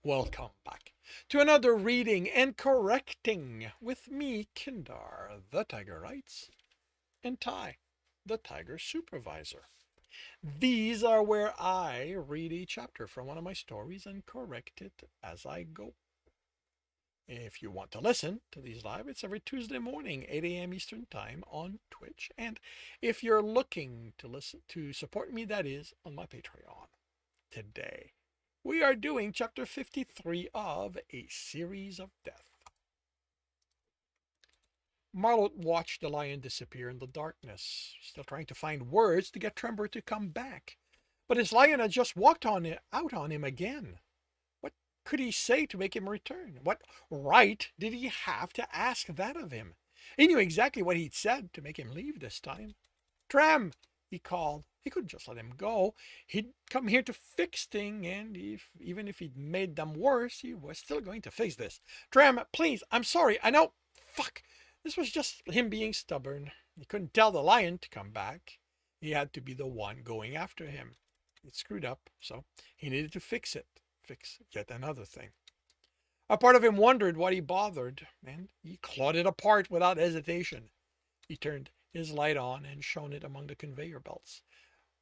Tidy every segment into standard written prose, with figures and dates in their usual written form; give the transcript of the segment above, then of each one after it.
Welcome back to another reading and correcting with me, Kindar, the Tiger Writes, and Ty, the Tiger Supervisor. These are where I read a chapter from one of my stories and correct it as I go. If you want to listen to these live, it's every Tuesday morning, 8 a.m. Eastern Time on Twitch. And if you're looking to listen to support me, that is on my Patreon. Today, we are doing chapter 53 of A Series of Death. Marlot watched the lion disappear in the darkness, still trying to find words to get Trembor to come back. But his lion had just walked out on him again. What could he say to make him return? What right did he have to ask that of him? He knew exactly what he'd said to make him leave this time. Trem, he called. He couldn't just let him go. He'd come here to fix things, and even if he'd made them worse, he was still going to fix this. Trem, please, I'm sorry. I know. Fuck. This was just him being stubborn. He couldn't tell the lion to come back. He had to be the one going after him. It screwed up, so he needed to fix it. Fix yet another thing. A part of him wondered why he bothered, and he clawed it apart without hesitation. He turned his light on and shone it among the conveyor belts.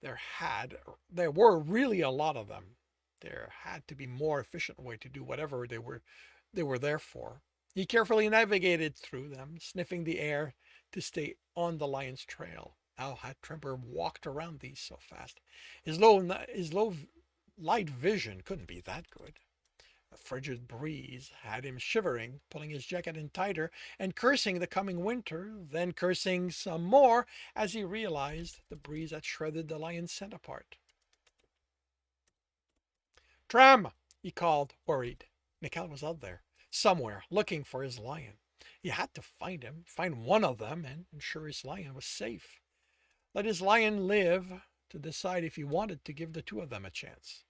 There were really a lot of them. There had to be more efficient way to do whatever they were there for. He carefully navigated through them, sniffing the air to stay on the lion's trail. How had Trembor walked around these so fast? His low light vision couldn't be that good. A frigid breeze had him shivering, pulling his jacket in tighter and cursing the coming winter, then cursing some more as he realized the breeze had shredded the lion's scent apart. Tram, he called, worried. Mikhail was out there, somewhere, looking for his lion. He had to find him, find one of them, and ensure his lion was safe. Let his lion live to decide if he wanted to give the two of them a chance.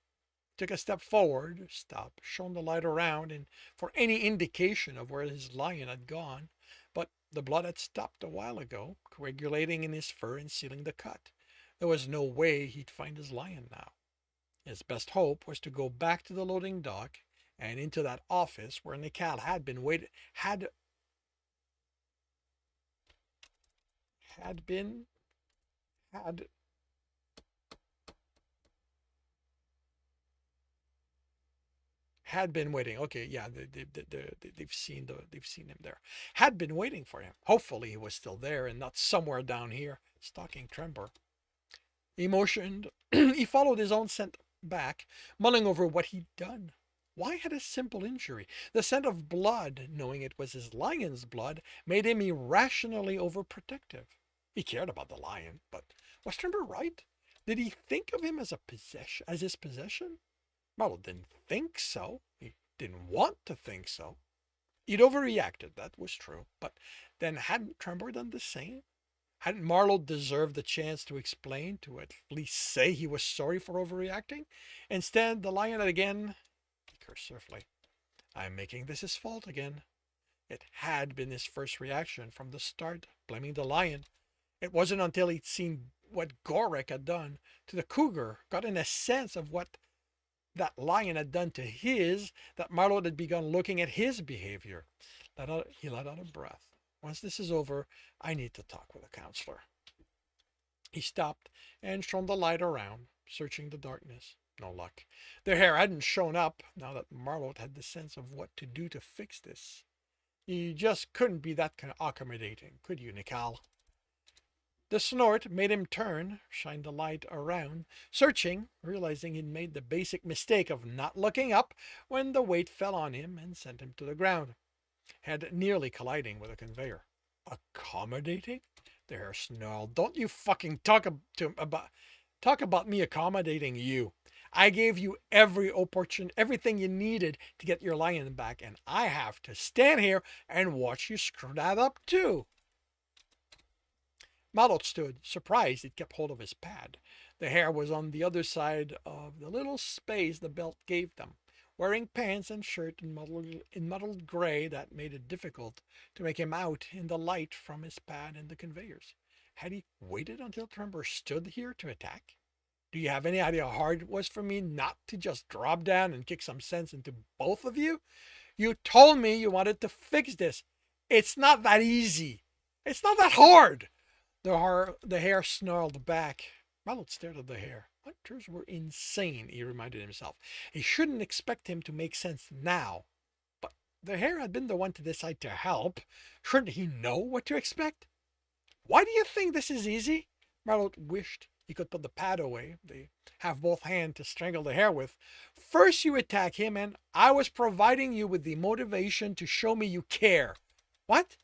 Took a step forward, stopped, shone the light around, and for any indication of where his lion had gone, but the blood had stopped a while ago, coagulating in his fur and sealing the cut. There was no way he'd find his lion now. His best hope was to go back to the loading dock and into that office where Nikal had been waiting, had had been waiting. Okay, yeah, they've seen him there. Had been waiting for him. Hopefully, he was still there and not somewhere down here stalking Trembor. He motioned. He followed his own scent back, mulling over what he'd done. Why had a simple injury, the scent of blood, knowing it was his lion's blood, made him irrationally overprotective? He cared about the lion, but was Trembor right? Did he think of him as his possession? Marlowe didn't think so. He didn't want to think so. He'd overreacted, that was true. But then hadn't Trembor done the same? Hadn't Marlowe deserved the chance to explain, to at least say he was sorry for overreacting? Instead, the lion had again, he cursed softly. I'm making this his fault again. It had been his first reaction from the start, blaming the lion. It wasn't until he'd seen what Gorek had done to the cougar, gotten a sense of what that lion had done to his, that Marlot had begun looking at his behavior. He let out a breath. Once this is over, I need to talk with a counselor. He stopped and shone the light around, searching the darkness. No luck. The hair hadn't shown up now that Marlot had the sense of what to do to fix this. You just couldn't be that kind of accommodating, could you, Nikal? The snort made him turn, shine the light around, searching, realizing he'd made the basic mistake of not looking up when the weight fell on him and sent him to the ground, head nearly colliding with a conveyor. Accommodating? The hair snarled. Don't you fucking talk about me accommodating you. I gave you everything you needed to get your lion back, and I have to stand here and watch you screw that up too. Marlot stood, surprised he'd kept hold of his pad. The hair was on the other side of the little space the belt gave them, wearing pants and shirt in muddled gray that made it difficult to make him out in the light from his pad and the conveyors. Had he waited until Trembor stood here to attack? Do you have any idea how hard it was for me not to just drop down and kick some sense into both of you? You told me you wanted to fix this. It's not that easy. It's not that hard. The hare snarled back. Marlot stared at the hare. Hunters were insane, he reminded himself. He shouldn't expect him to make sense now. But the hare had been the one to decide to help. Shouldn't he know what to expect? Why do you think this is easy? Marlot wished he could put the pad away. They have both hands to strangle the hare with. First you attack him, and I was providing you with the motivation to show me you care. What?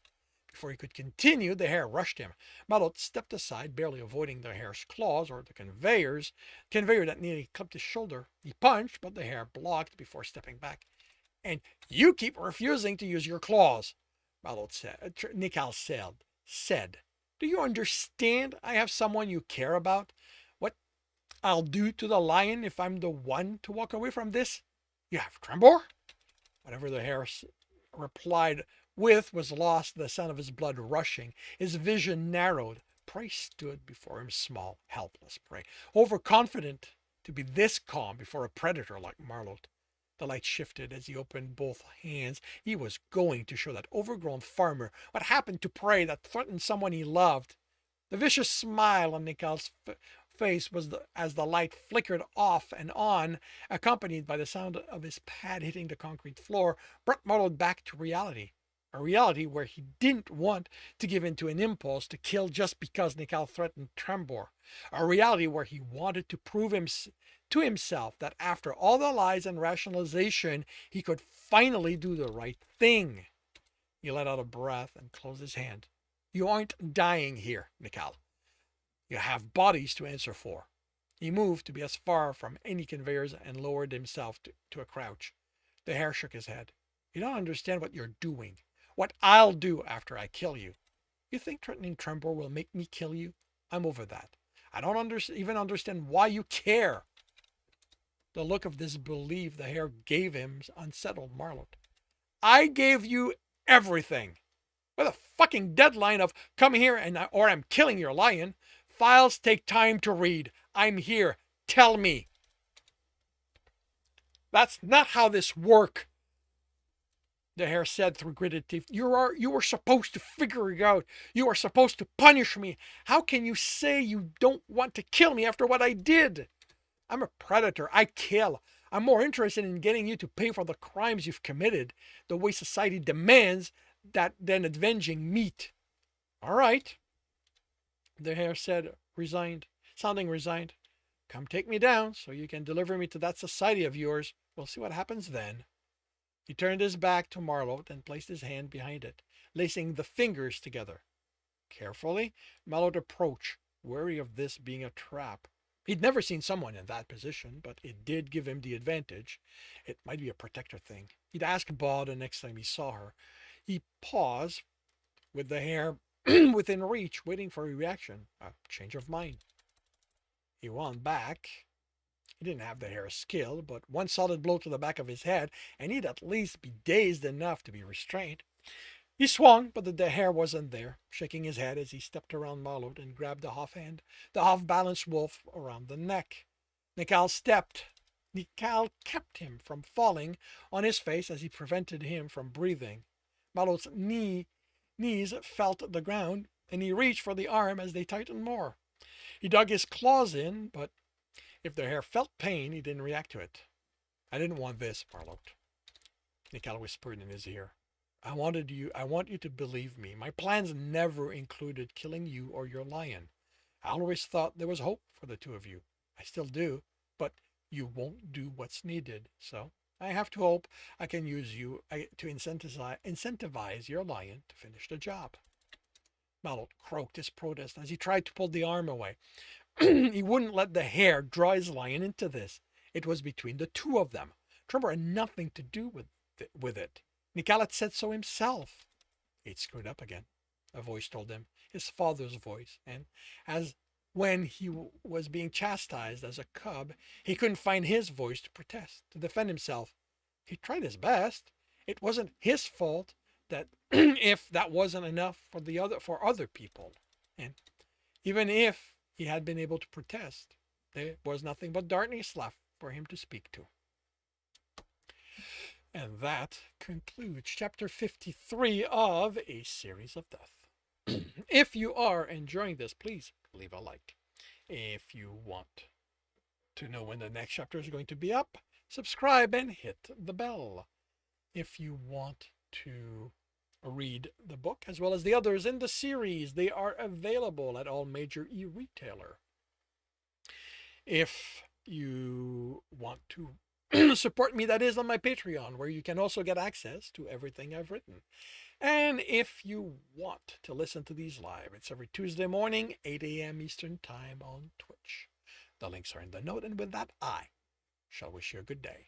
Before he could continue, the hare rushed him. Marlot stepped aside, barely avoiding the hare's claws or the conveyor that nearly clipped his shoulder. He punched, but the hare blocked before stepping back. And you keep refusing to use your claws, Marlot said. Nikal said. Do you understand? I have someone you care about. What I'll do to the lion if I'm the one to walk away from this? You have Trembor? Whatever the hare replied with was lost, the sound of his blood rushing. His vision narrowed. Prey stood before him, small, helpless prey, overconfident to be this calm before a predator like Marlot. The light shifted as he opened both hands. He was going to show that overgrown farmer what happened to prey that threatened someone he loved. The vicious smile on Nikal's face was as the light flickered off and on, accompanied by the sound of his pad hitting the concrete floor, brought Marlot back to reality. A reality where he didn't want to give in to an impulse to kill just because Nikal threatened Trembor. A reality where he wanted to prove to himself that after all the lies and rationalization, he could finally do the right thing. He let out a breath and closed his hand. You aren't dying here, Nikal. You have bodies to answer for. He moved to be as far from any conveyors and lowered himself to a crouch. The hare shook his head. You don't understand what you're doing. What I'll do after I kill you. You think threatening Trembor will make me kill you? I'm over that. I don't even understand why you care. The look of disbelief the hare gave him unsettled Marlot. I gave you everything. With a fucking deadline of come here or I'm killing your lion. Files take time to read. I'm here. Tell me. That's not how this works, the hare said through gritted teeth. You were supposed to figure it out. You are supposed to punish me. How can you say you don't want to kill me after what I did? I'm a predator. I kill. I'm more interested in getting you to pay for the crimes you've committed, the way society demands, than avenging meat. All right, the hare said, sounding resigned. Come take me down so you can deliver me to that society of yours. We'll see what happens then. He turned his back to Marlot and placed his hand behind it, lacing the fingers together. Carefully, Marlot approached, wary of this being a trap. He'd never seen someone in that position, but it did give him the advantage. It might be a protector thing. He'd ask Baud the next time he saw her. He paused, with the hare within reach, waiting for a reaction, a change of mind. He wound back. He didn't have the hare's skill, but one solid blow to the back of his head, and he'd at least be dazed enough to be restrained. He swung, but the hare wasn't there, shaking his head as he stepped around Marlot and grabbed the half-balanced wolf around the neck. Nikal kept him from falling on his face as he prevented him from breathing. Marlot's knees felt the ground, and he reached for the arm as they tightened more. He dug his claws in, but if the hare felt pain, he didn't react to it. I didn't want this, Marlot, Nikal whispered in his ear. I want you to believe me. My plans never included killing you or your lion. I always thought there was hope for the two of you. I still do, but you won't do what's needed, so I have to hope I can use you to incentivize your lion to finish the job. Marlot croaked his protest as he tried to pull the arm away. He wouldn't let the hare draw his lion into this. It was between the two of them. Trembor had nothing to do with it. Nikal had said so himself. He'd screwed up again, a voice told him, his father's voice, and as when he was being chastised as a cub, he couldn't find his voice to protest, to defend himself. He tried his best. It wasn't his fault that if that wasn't enough for other people. And even if he had been able to protest, There was nothing but darkness left for him to speak to. And that concludes chapter 53 of A Series of Death. If you are enjoying this, please leave a like. If you want to know when the next chapter is going to be up, subscribe and hit the bell. If you want to read the book as well as the others in the series, they are available at all major e-retailer. If you want to support me, that is on my Patreon, where you can also get access to everything I've written. And if you want to listen to these live, it's every Tuesday morning, 8 a.m. Eastern Time on Twitch. The links are in the note, and with that, I shall wish you a good day.